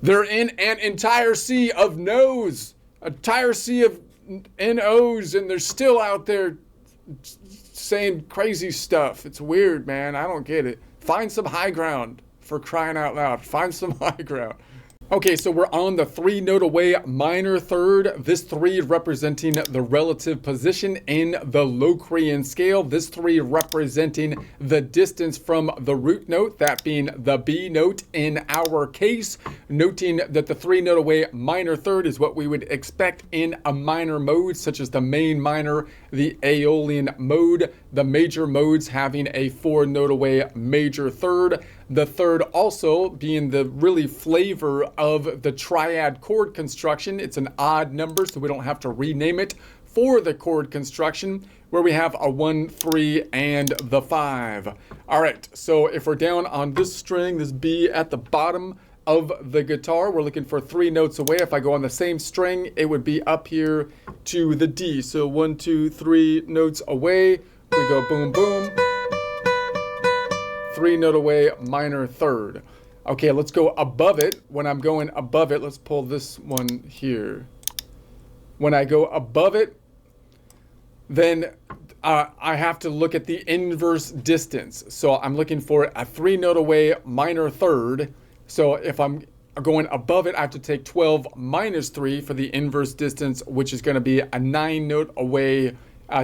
They're in an entire sea of no's, a entire sea of NOs, and they're still out there saying crazy stuff. It's weird, man. I don't get it. Find some high ground, for crying out loud. Find some high ground. Okay, so we're on the 3 note away minor third. This 3 representing the relative position in the Locrian scale. This 3 representing the distance from the root note, that being the B note in our case. Noting that the 3 note away minor third is what we would expect in a minor mode, such as the main minor, the Aeolian mode, the major modes having a 4 note away major third. The third also being the really flavor of the triad chord construction. It's an odd number, so we don't have to rename it for the chord construction, where we have a 1, 3, and the 5. All right, so if we're down on this string, this B at the bottom of the guitar, we're looking for 3 notes away. If I go on the same string, it would be up here to the D. So 1, 2, 3 notes away. We go boom, boom. 3 note away minor third. Okay, let's go above it. When I'm going above it, let's pull this one here. When I go above it, then I have to look at the inverse distance. So I'm looking for a 3 note away minor third. So if I'm going above it, I have to take 12 minus 3 for the inverse distance, which is going to be a 9 note away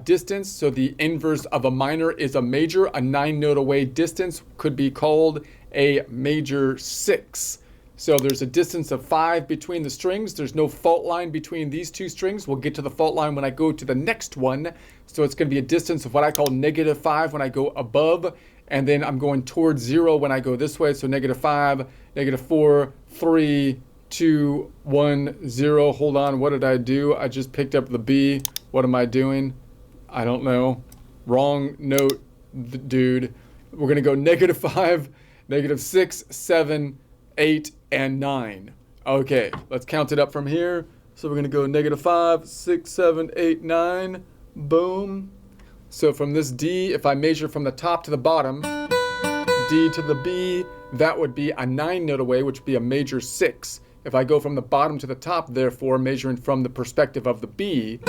distance. So the inverse of a minor is a major. A 9 note away distance could be called a major 6. So there's a distance of 5 between the strings. There's no fault line between these two strings. We'll get to the fault line when I go to the next one. So it's going to be a distance of what I call -5 when I go above, and then I'm going towards 0 when I go this way. So -5, -4, 3, 2, 1, 0. Hold on, what did I do? I just picked up the B. What am I doing? I don't know. Wrong note, dude. We're going to go -5, -6, 7, 8, and 9. Okay, let's count it up from here. So we're going to go -5, 6, 7, 8, 9. Boom. So from this D, if I measure from the top to the bottom, D to the B, that would be a 9 note away, which would be a major 6. If I go from the bottom to the top, therefore, measuring from the perspective of the B,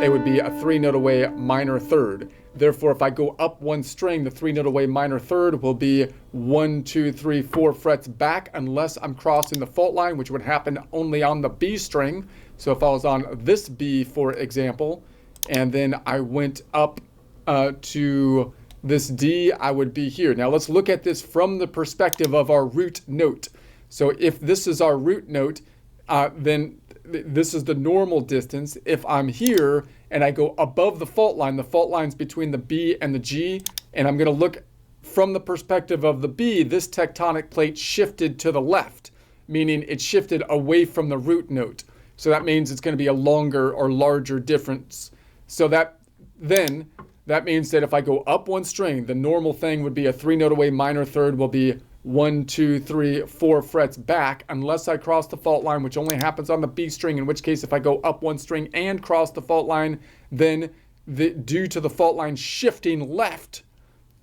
it would be a 3 note away minor third. Therefore, if I go up one string, the 3 note away minor third will be 1, 2, 3, 4 frets back, unless I'm crossing the fault line, which would happen only on the B string. So if I was on this B, for example, and then I went up to this D, I would be here. Now let's look at this from the perspective of our root note. So if this is our root note, then this is the normal distance. If I'm here and I go above the fault line's between the B and the G, and I'm going to look from the perspective of the B, this tectonic plate shifted to the left, meaning it shifted away from the root note. So that means it's going to be a longer or larger difference. So that means that if I go up one string, the normal thing would be a 3 note away minor third will be 1, 2, 3, 4 frets back, unless I cross the fault line, which only happens on the B string, in which case if I go up one string and cross the fault line, then due to the fault line shifting left,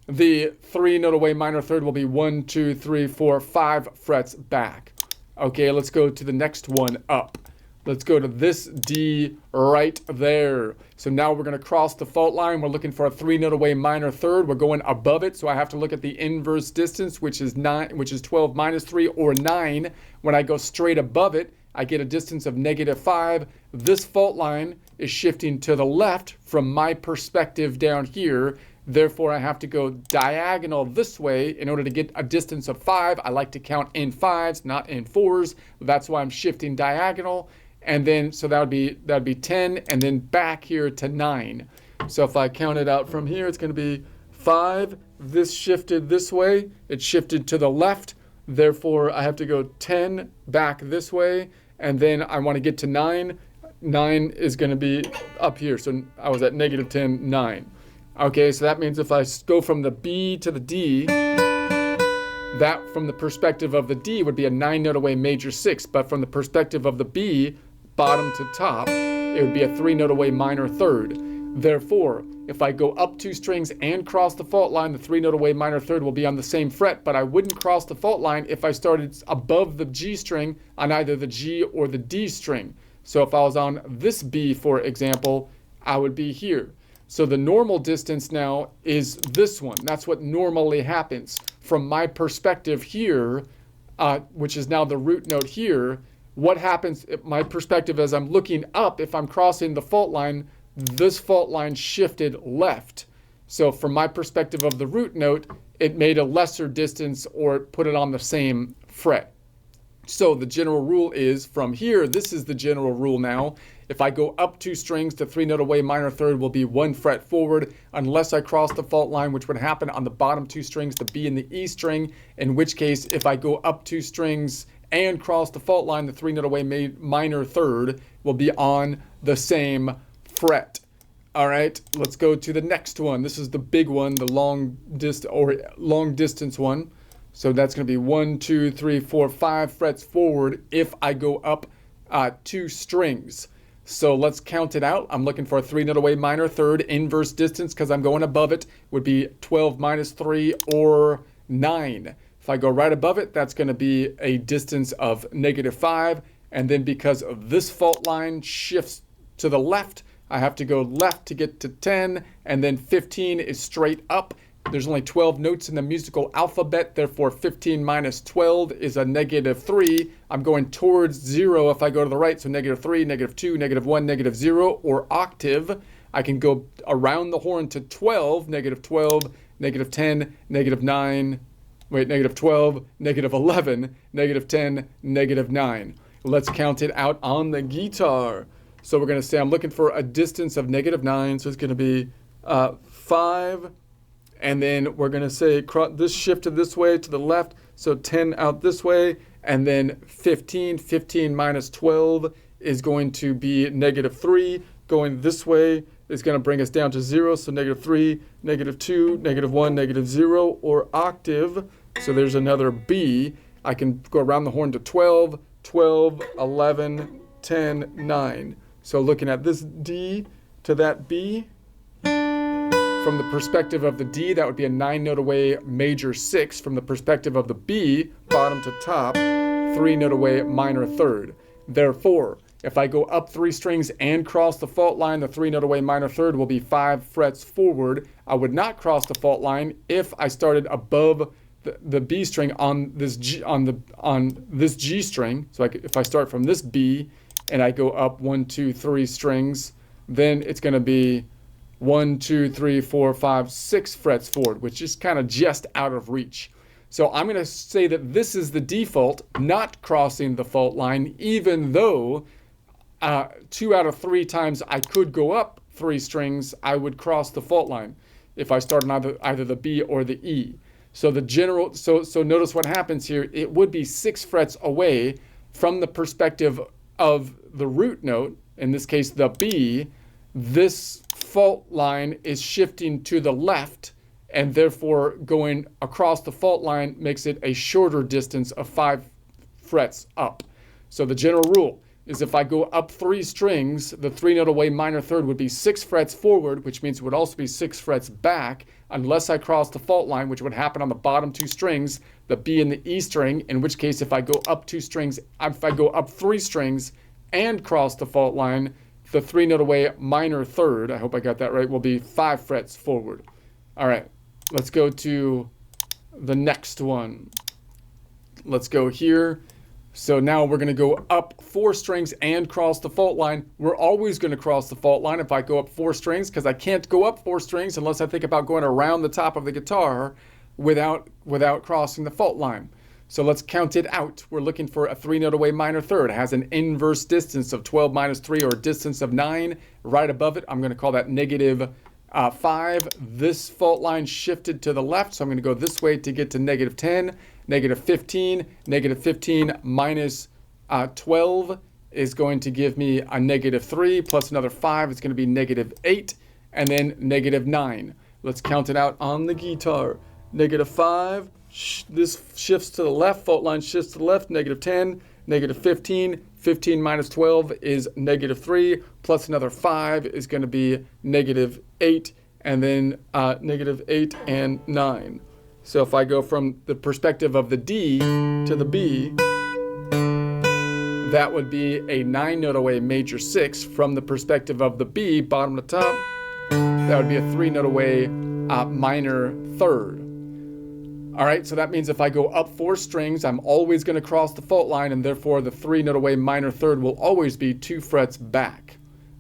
the 3 note away minor third will be 1, 2, 3, 4, 5 frets back. Okay, let's go to the next one up. Let's go to this D right there. So now we're going to cross the fault line. We're looking for a 3 note away minor third. We're going above it, so I have to look at the inverse distance, which is 12 minus 3, or 9. When I go straight above it, I get a distance of -5. This fault line is shifting to the left from my perspective down here. Therefore, I have to go diagonal this way in order to get a distance of 5. I like to count in 5s, not in 4s. That's why I'm shifting diagonal. And then, so that'd be 10, and then back here to 9. So if I count it out from here, it's going to be 5. This shifted this way. It shifted to the left. Therefore, I have to go 10 back this way. And then I want to get to 9. 9 is going to be up here. So I was at -10, 9. Okay, so that means if I go from the B to the D, that from the perspective of the D would be a 9 note away major 6. But from the perspective of the B, bottom to top, it would be a 3 note away minor third. Therefore, If I go up 2 strings and cross the fault line, the 3-note away minor third will be on the same fret, but I wouldn't cross the fault line if I started above the G string on either the G or the D string. So if I was on this B, for example, I would be here. So the normal distance now is this one. That's what normally happens. From my perspective here, which is now the root note here, what happens, my perspective as I'm looking up, if I'm crossing the fault line, this fault line shifted left. So from my perspective of the root note, it made a lesser distance or put it on the same fret. So the general rule is from here, this is the general rule now. If I go up 2 strings, the 3-note away minor third will be 1 fret forward unless I cross the fault line, which would happen on the bottom 2 strings, the B and the E string, in which case if I go up 2 strings and cross the fault line, the 3-note away minor third will be on the same fret. All right, let's go to the next one. This is the big one, the long distance one. So that's going to be 1, 2, 3, 4, 5 frets forward if I go up 2 strings. So let's count it out. I'm looking for a 3-note away minor third. Inverse distance, because I'm going above it, would be 12 minus 3 or 9. If I go right above it, that's going to be a distance of -5. And then because of this fault line shifts to the left, I have to go left to get to 10. And then 15 is straight up. There's only 12 notes in the musical alphabet, therefore 15 minus 12 is a -3. I'm going towards 0 if I go to the right, so -3, -2, -1, -0, or octave. I can go around the horn to 12, -12, -10, -9, -12, -11, -10, -9. Let's count it out on the guitar. So we're going to say I'm looking for a distance of -9, so it's going to be 5. And then we're going to say this shifted this way to the left, so 10 out this way, and then 15. 15 minus 12 is going to be -3. Going this way is going to bring us down to 0, so -3, -2, -1, -0, or octave. So there's another B. I can go around the horn to 12, 12, 11, 10, 9. So looking at this D to that B, from the perspective of the D, that would be a 9-note away major 6. From the perspective of the B, bottom to top, 3-note away minor third. Therefore, if I go up 3 strings and cross the fault line, the 3-note away minor third will be 5 frets forward. I would not cross the fault line if I started above the B string on this G string. So if I start from this B and I go up 1, 2, 3 strings, then it's going to be 1, 2, 3, 4, 5, 6 frets forward, which is kind of just out of reach. So I'm going to say that this is the default, not crossing the fault line, even though 2 out of 3 times I could go up 3 strings, I would cross the fault line if I start on either the B or the E. So so notice what happens here. It would be 6 frets away from the perspective of the root note, in this case the B. This fault line is shifting to the left, and therefore going across the fault line makes it a shorter distance of 5 frets up. So the general rule is if I go up 3 strings, the 3-note away minor third would be 6 frets forward, which means it would also be 6 frets back, unless I cross the fault line, which would happen on the bottom 2 strings, the B and the E string, in which case if I go up 3 strings and cross the fault line, the 3-note away minor third, I hope I got that right, will be 5 frets forward. All right, let's go to the next one. Let's go here. So now we're going to go up 4 strings and cross the fault line. We're always going to cross the fault line if I go up 4 strings, because I can't go up 4 strings unless I think about going around the top of the guitar without crossing the fault line. So let's count it out. We're looking for a 3-note away minor third. It has an inverse distance of 12 minus 3, or a distance of 9. Right above it, I'm going to call that -5. This fault line shifted to the left, so I'm going to go this way to get to -10. -15. -15 minus 12 is going to give me a -3, plus another 5. It's going to be -8, and then -9. Let's count it out on the guitar. -5. This shifts to the left, fault line shifts to the left, -10, -15, 15 minus 12 is -3, plus another 5 is going to be -8, and then -8 and 9. So if I go from the perspective of the D to the B, that would be a 9-note away major 6. From the perspective of the B, bottom to top, that would be a 3-note away minor third. All right, so that means if I go up 4 strings, I'm always going to cross the fault line, and therefore the 3-note away minor third will always be 2 frets back.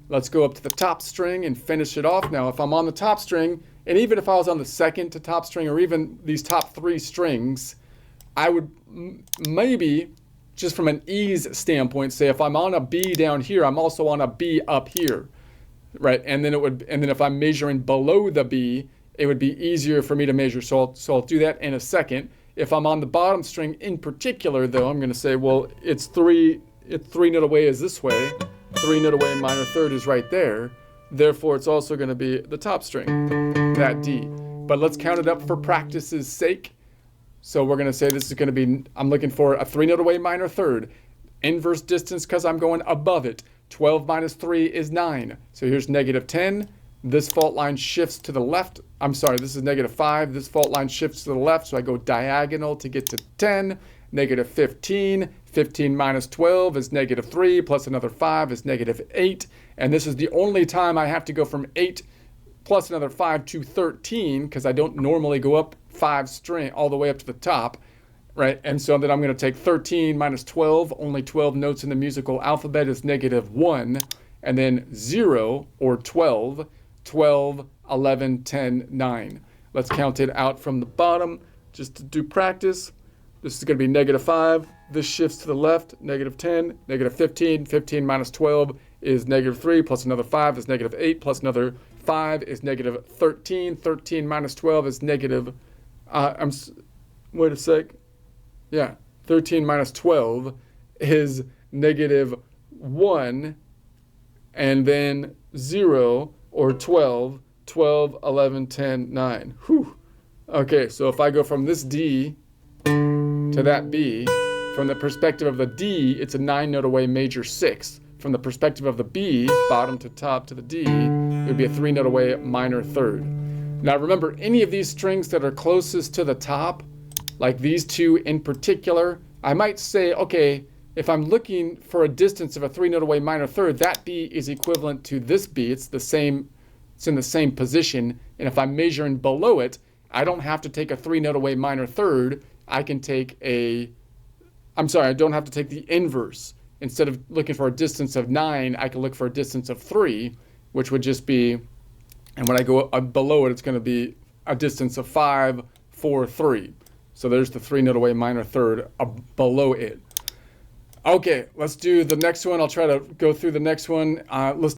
Let's go up to the top string and finish it off. Now, if I'm on the top string, and even if I was on the second to top string, or even these top 3 strings, I would maybe, just from an ease standpoint, say if I'm on a B down here, I'm also on a B up here, right? And then if I'm measuring below the B, it would be easier for me to measure. So I'll do that in a second. If I'm on the bottom string in particular, though, I'm going to say, well, it's 3-note away is this way. 3-note away minor third is right there. Therefore, it's also going to be the top string, that D. But let's count it up for practice's sake. So we're going to say this is going to be, I'm looking for a 3-note away minor third. Inverse distance because I'm going above it. 12 minus 3 is 9. So here's -10. This fault line shifts to the left. I'm sorry, this is -5. This fault line shifts to the left, so I go diagonal to get to 10. -15. 15 minus 12 is -3, plus another 5 is -8. And this is the only time I have to go from 8 plus another 5 to 13, because I don't normally go up 5 string all the way up to the top, right? And so then I'm going to take 13 minus 12. Only 12 notes in the musical alphabet is -1. And then 0, or 12. 12, 11, 10, 9. Let's count it out from the bottom just to do practice. This is going to be -5. This shifts to the left, -10, -15. 15 minus 12 is -3, plus another 5 is -8, plus another 5 is -13. 13 minus 12 is wait a sec. Yeah, 13 minus 12 is -1, and then 0, or 12, 12, 11, 10, 9. Whew. Okay, so if I go from this D to that B, from the perspective of the D, it's a 9-note away major 6. From the perspective of the B, bottom to top to the D, it would be a 3-note away minor third. Now remember, any of these strings that are closest to the top, like these two in particular, I might say, okay, if I'm looking for a distance of a 3-note away minor third, that B is equivalent to this B. It's in the same position. And if I'm measuring below it, I don't have to take a 3-note away minor third. I can take I don't have to take the inverse. Instead of looking for a distance of 9, I can look for a distance of 3, which would just be, and when I go below it, it's going to be a distance of 5, 4, 3. So there's the 3-note away minor third below it. Okay, let's do the next one. I'll try to go through the next one. Let's